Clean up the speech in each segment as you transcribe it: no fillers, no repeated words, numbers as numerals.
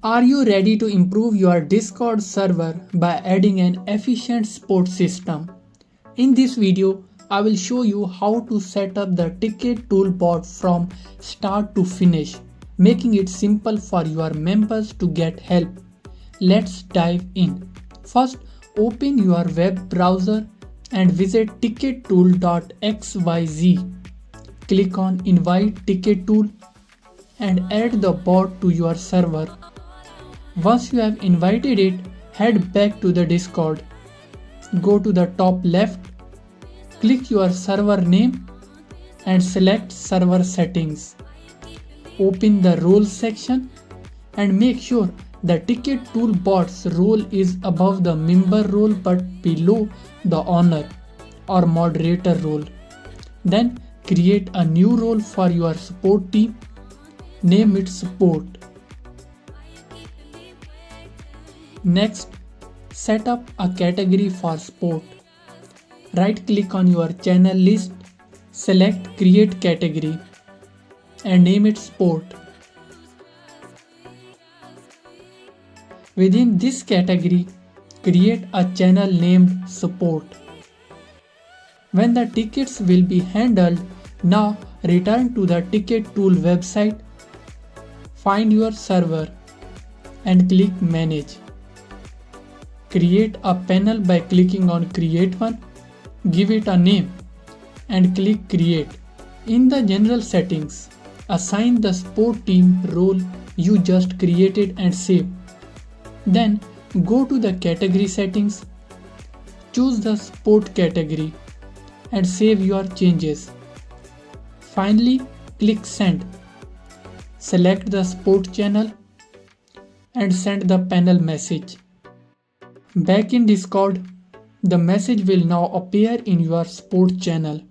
Are you ready to improve your Discord server by adding an efficient support system? In this video, I will show you how to set up the ticket toolbot from start to finish, making it simple for your members to get help. Let's dive in. First, open your web browser and visit tickettool.xyz. Click on Invite Ticket Tool and add the bot to your server. Once you have invited it, head back to the Discord. Go to the top left, click your server name and select server settings. Open the roles section and make sure the ticket toolbot's role is above the member role but below the owner or moderator role. Then create a new role for your support team. Name it support. Next, set up a category for support. Right click on your channel list, select create category and name it support. Within this category, create a channel named support. When the tickets will be handled, now return to the ticket tool website, find your server and click manage. Create a panel by clicking on create one, give it a name and click create. In the general settings, assign the support team role you just created and save. Then go to the category settings, choose the support category and save your changes. Finally, click send. Select the support channel and send the panel message. Back in Discord, the message will now appear in your support channel.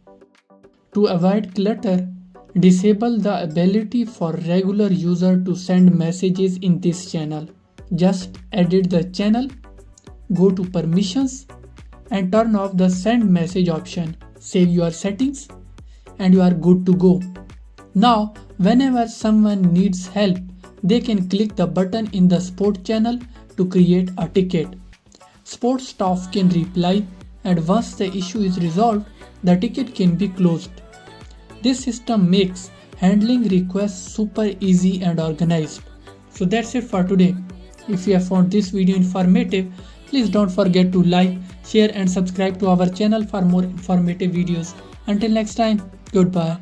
To avoid clutter, disable the ability for regular user to send messages in this channel. Just edit the channel, go to permissions and turn off the send message option. Save your settings and you are good to go. Now, whenever someone needs help, they can click the button in the support channel to create a ticket. Support staff can reply and once the issue is resolved, the ticket can be closed. This system makes handling requests super easy and organized. So that's it for today. If you have found this video informative, please don't forget to like, share and subscribe to our channel for more informative videos. Until next time, goodbye.